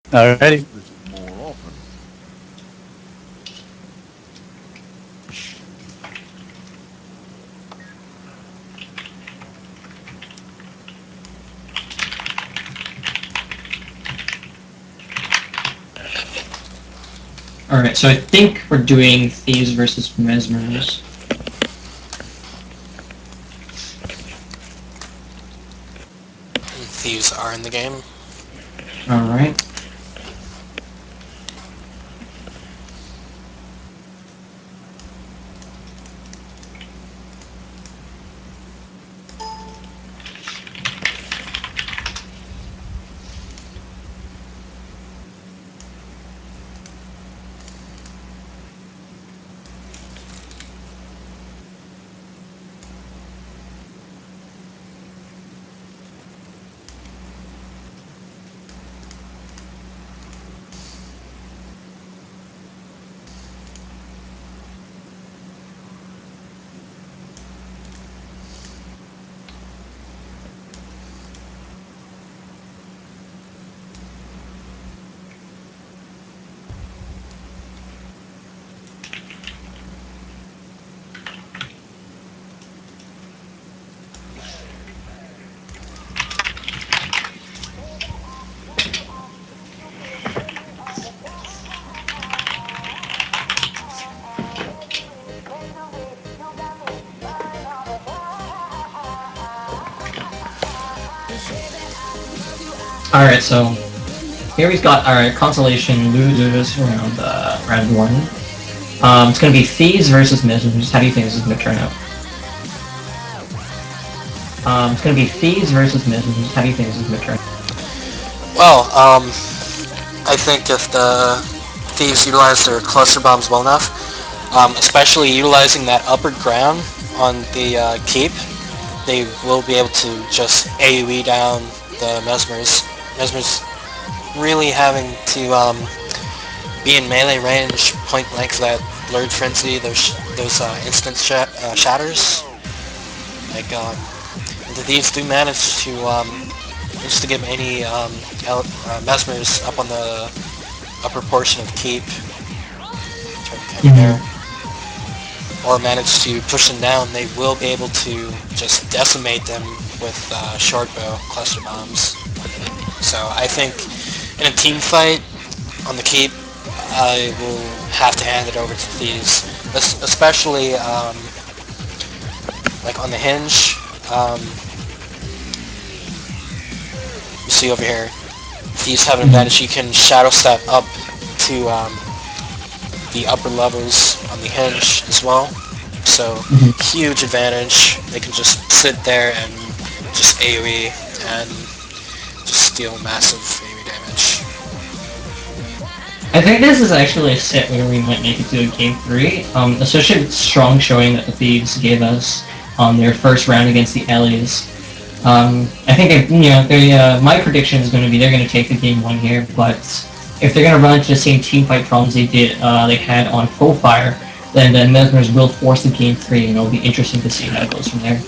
Alrighty. More often. Alright, so I think we're doing Thieves versus Mesmers. Thieves are in the game. Alright. Alright, so here we've got our consolation lose round round one. It's gonna be Thieves versus Mesmers. How do you think this is gonna turn out? It's gonna be Thieves versus Mesmers. How do you think this is gonna turn out? Well, I think if the Thieves utilize their cluster bombs well enough, especially utilizing that upper ground on the keep, they will be able to just AoE down the Mesmers. Mesmers really having to be in melee range, point blank for that Blurred Frenzy, those instant shatters. Like, the Thieves do manage to get any Mesmers up on the upper portion of Keep, there, or manage to push them down, they will be able to just decimate them with short bow cluster bombs. So I think in a team fight on the Keep, I will have to hand it over to Thieves, especially like on the Hinge. You see over here, Thieves have an advantage. You can shadow step up to the upper levels on the Hinge as well. So huge advantage. They can just sit there and just AoE and just deal massive AoE damage. I think this is actually a set where we might make it to a game 3, especially with strong showing that the Thieves gave us on their first round against the Allies. I think my prediction is going to be they're going to take the game 1 here, but if they're going to run into the same team fight problems they had on Full Fire, then the Mesmers will force the game 3, and it'll be interesting to see how it goes from there.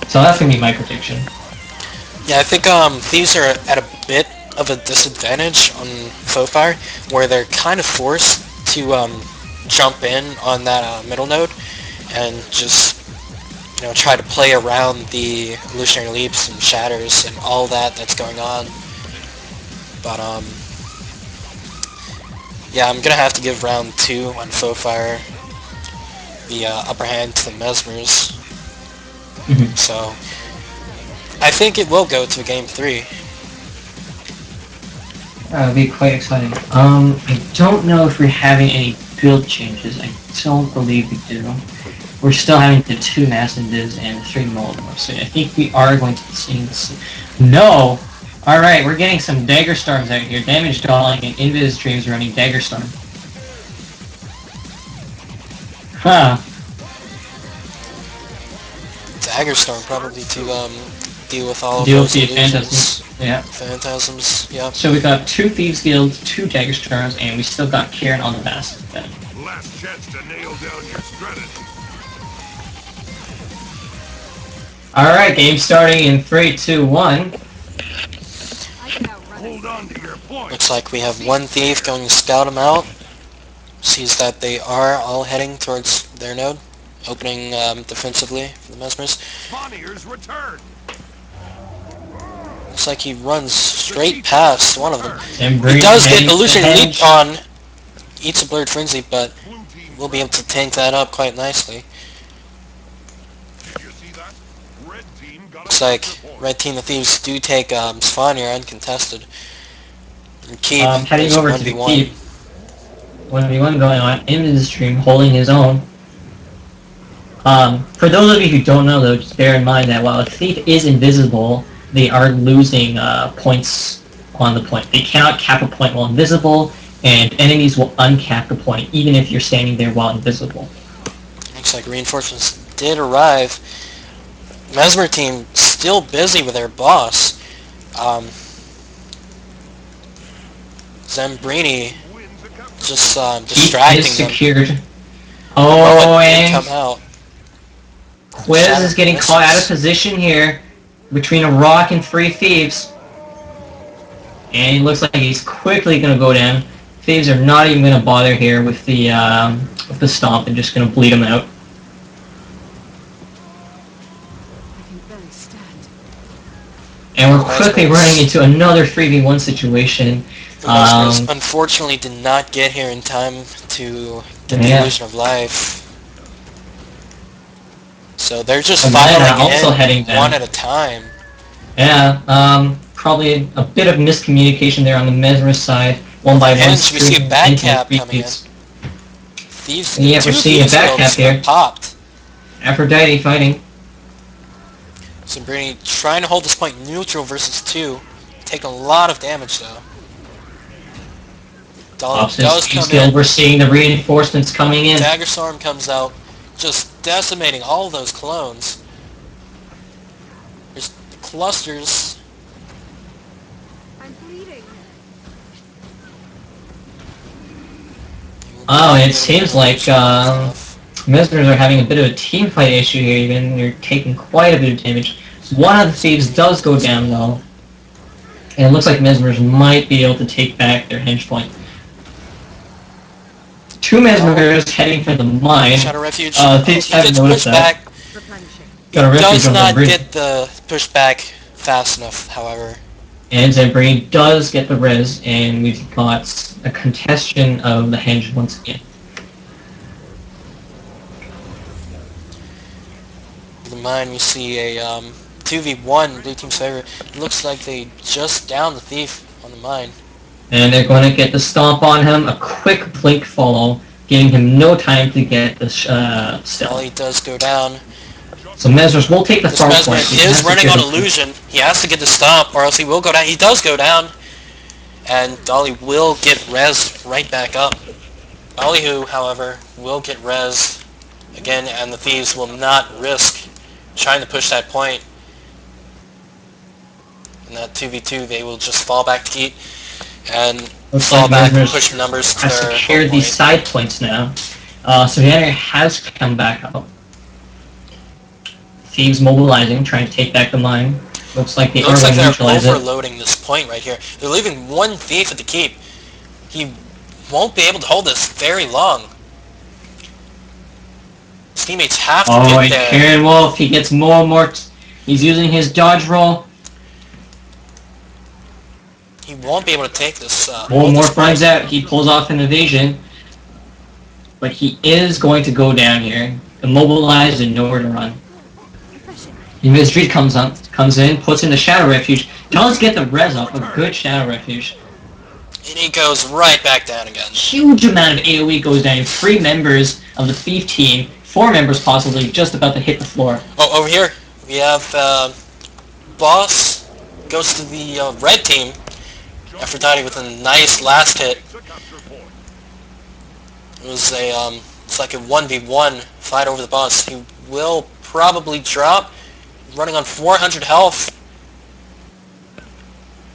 So that's going to be my prediction. Yeah, I think Thieves are at a bit of a disadvantage on Faux Fire, where they're kind of forced to jump in on that middle node and just try to play around the illusionary leaps and shatters and all that's going on. But yeah, I'm gonna have to give round 2 on Faux Fire the upper hand to the Mesmers. So I think it will go to game 3. That'll be quite exciting. I don't know if we're having any build changes. I don't believe we do. We're still having the 2 Massive Divs and the 3 Molotov, so I think we are going to be seeing this. No! Alright, we're getting some Dagger Storms out here. Damage Dawling and Invis Dreams running Dagger Storm. Huh. Dagger Storm probably to deal with all of those illusions. Yeah. Phantasms, yeah. So we got 2 Thieves Guilds, 2 Dagger Storms, and we still got Kieran on the Massive then. Last chance to nail down your strategy. Alright, game starting in 3, 2, 1. Hold on to your point. Looks like we have one thief going to scout him out. Sees that they are all heading towards their node, opening defensively for the Mesmers. Spawniers return. Looks like he runs straight past one of them. And He does get heading Illusion to Leap Henge. on, eats a Blurred Frenzy, but Blue team. we'll be able to tank that up quite nicely. Did you see that? Red team got Looks a like capture point. Red Team, the Thieves, do take Spawn here uncontested. And Keep Heading is over to the 1v1. keep. 1v1 going on in the stream, holding his own. For those of you who don't know though, just bear in mind that while a thief is invisible, they are losing points on the point. They cannot cap a point while invisible, and enemies will uncap the point even if you're standing there while invisible. Looks like reinforcements did arrive. Mesmer team still busy with their boss. Zambrini Wins a capture. just Keep distracting is them. secured. Oh, Oh, it did and come out. Quiz Shadow is getting misses. caught out of position here between a rock and 3 thieves. And it looks like he's quickly going to go down. Thieves are not even going to bother here with the stomp and just going to bleed him out. And we're quickly running into another 3v1 situation. The Mesmers unfortunately did not get here in time to get the Yeah. illusion of life. So they're just And filing Mana also in heading down. one at a time. Yeah, probably a bit of miscommunication there on the Mesmers side. One by one. And we see a stream back into cap three coming in. thieves. Thieves, Yeah, two we're seeing a Thieves back builds cap here. popped. Aphrodite fighting. Zambrini trying to hold this point neutral versus 2. Taking a lot of damage though. Dolly Options does come still, in. we're seeing the reinforcements coming in. Dagger Storm comes out, just decimating all those clones. There's clusters. I'm bleeding. Oh, and it seems like Mesmers are having a bit of a team fight issue here even. They're taking quite a bit of damage. One of the thieves does go down though. And it looks like Mesmers might be able to take back their hinge point. 2 Mesmers heading for the mine. Shadow Refuge. Thieves He have gets noticed pushed that. back. Replenishing. He Got a refuge does on not Zambrini. get the pushback fast enough, however. And Zambrini does get the res, and we've got a contestation of the hinge once again. The mine, we see a 2v1 blue team's favor. It looks like they just downed the thief on the mine. And they're going to get the stomp on him, a quick blink follow, giving him no time to get the stealth. Dolly does go down. So Mesmers will take the This far Mesmer point. He has is to running get on the- illusion. He has to get the stomp or else he will go down. He does go down. And Dolly will get res right back up. Dolly who, however, will get res again, and the thieves will not risk trying to push that point. In that 2v2, they will just fall back to keep and Looks fall like back and Mesmers push the numbers to has their secured home these point. side points now. So the enemy has come back up. Thieves mobilizing, trying to take back the mine. Looks like they It are looks going like to they're neutralize it. overloading this point right here. They're leaving one thief at the keep. He won't be able to hold this very long. His teammates have to Oh, get and there. Karen Wolf, he gets more and more. He's using his dodge roll. He won't be able to take this. More hold and more this finds point. out. He pulls off an evasion. But he is going to go down here. Immobilized and nowhere to run. Mystery comes in, puts in the Shadow Refuge. Does get the res up, a good Shadow Refuge. And he goes right back down again. Huge amount of AoE goes down. 3 members of the Thief team, 4 members possibly, just about to hit the floor. Oh, over here we have boss goes to the red team. Aphrodite with a nice last hit. Takes a capture point. It was a it's like a 1v1 fight over the boss. He will probably drop, running on 400 health.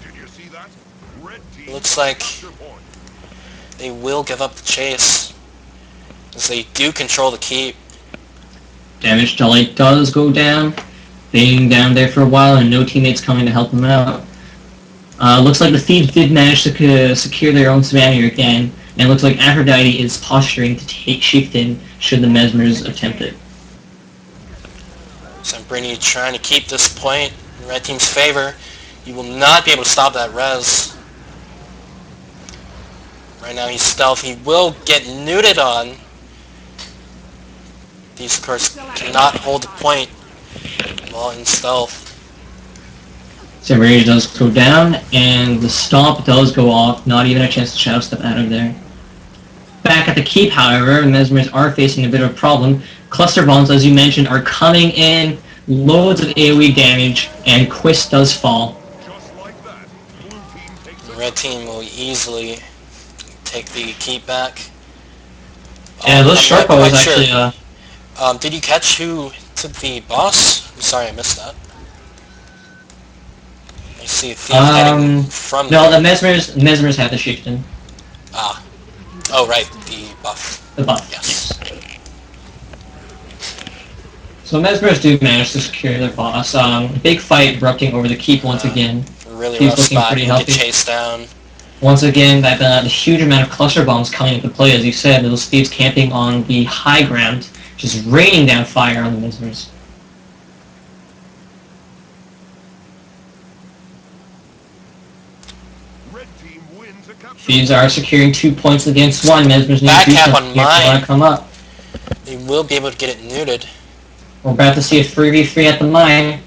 Did you see that? Red team Looks like capture point. they will give up the chase, as they do control the keep. Damage to Light does go down. Being down there for a while and no teammates coming to help him out. Looks like the Thieves did manage to secure their own Savannah again, and it looks like Aphrodite is posturing to take Chieftain should the Mesmers attempt it. Sambrini trying to keep this point in red team's favor. He will not be able to stop that res. Right now he's stealth. He will get neuted on. These, of course, cannot hold the point while in stealth. Savannah does go down, and the stomp does go off. Not even a chance to shadow step out of there. Back at the keep, however, Mesmers are facing a bit of a problem. Cluster bombs, as you mentioned, are coming in. Loads of AoE damage, and Quist does fall. The red team will easily take the keep back. Yeah, those short bows actually... did you catch who took the boss? I'm sorry, I missed that. I see a thief heading from... No, the Mesmers have the Chieftain. Ah. Oh, right, the buff. The buff, yes. So Mesmers do manage to secure their boss. Big fight erupting over the keep once again. Really He's rough looking spot, pretty get healthy. chased down. Once again, the huge amount of cluster bombs coming into play, as you said, those Thieves camping on the high ground, just raining down fire on the Mesmers. Thieves are securing 2 points against 1. Mesmers need to do Back something on mine. if they want to come up. They will be able to get it neuted. We're about to see a 3v3 at the mine.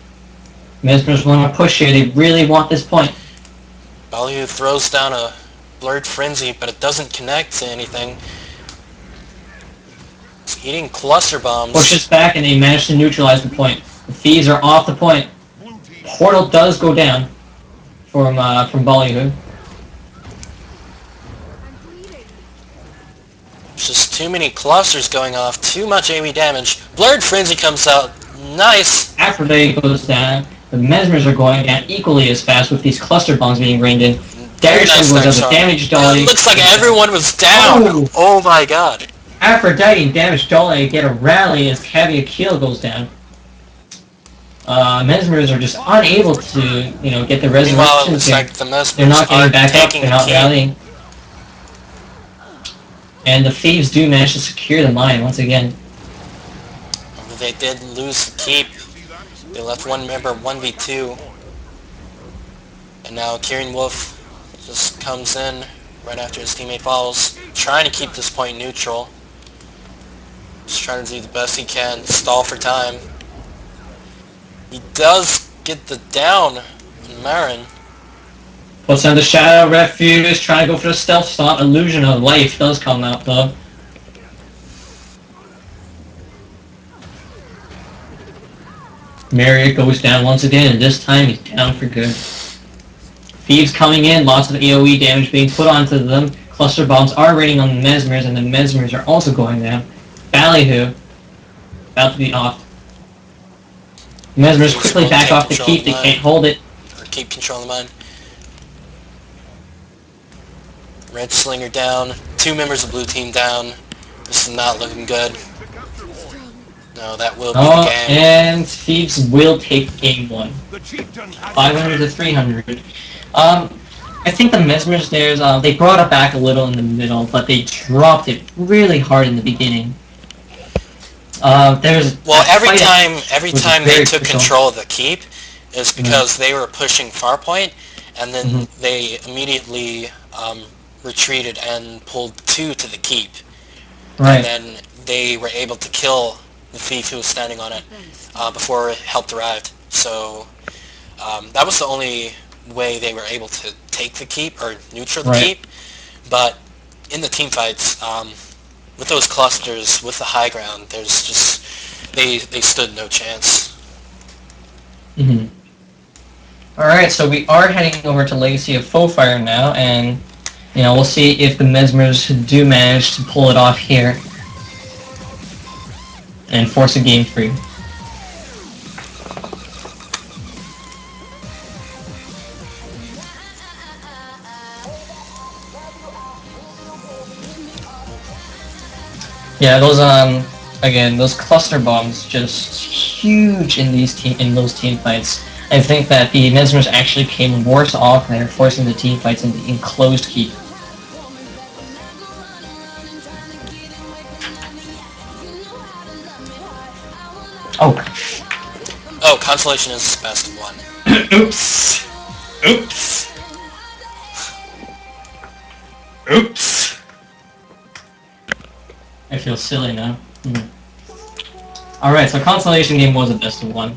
Mesmers want to push here. They really want this point. Ballyhoo throws down a blurred frenzy, but it doesn't connect to anything. It's eating cluster bombs. Pushes back and they manage to neutralize the point. The Thieves are off the point. Portal does go down from Ballyhoo. Just too many clusters going off, too much AoE damage. Blurred Frenzy comes out, nice! Aphrodite goes down. The Mesmers are going down equally as fast with these cluster bombs being rained in. Very Daggerstone nice goes there, down, the damage dolly. It looks like everyone was down! Oh my god. Aphrodite and damage dolly get a rally as Caveat Keel goes down. Mesmers are just unable to, get the Meanwhile, it resurrections looks here. like the Mesmers They're not are getting back up, taking they're the not keep. rallying. And the Thieves do manage to secure the mine once again. They did lose the keep. They left one member 1v2. And now Kieran Wolf just comes in right after his teammate falls, trying to keep this point neutral. Just trying to do the best he can, stall for time. He does get the down on Marin. Puts on the Shadow Refuge, trying to go for the stealth stop. Illusion of Life does come out though. Marriott goes down once again, and this time he's down for good. Thieves coming in, lots of AoE damage being put onto them. Cluster bombs are raining on the Mesmers, and the Mesmers are also going down. Ballyhoo, about to be off. Mesmers quickly back off the keep, they can't hold it. Or keep control of the mine. Red Slinger down, 2 members of blue team down. This is not looking good. No, that will be the game. And Thieves will take game 1. 500 to 300. I think the Mesmers they brought it back a little in the middle, but they dropped it really hard in the beginning. Every time they took crucial. control of the keep, is because they were pushing Farpoint, and then they immediately retreated and pulled 2 to the keep. Right. And then they were able to kill the thief who was standing on it before help arrived. So that was the only way they were able to take the keep or neutral the keep. But in the team fights, with those clusters, with the high ground, there's just they stood no chance. Alright, so we are heading over to Legacy of Foefire now, and we'll see if the Mesmers do manage to pull it off here and force a game 3. Yeah, those cluster bombs just huge in those team fights. I think that the Mesmers actually came worse off there, forcing the team fights into enclosed keep. Oh. Oh, consolation is best of one. Oops. Oops. Oops. I feel silly now. Alright, so consolation game was a best of one.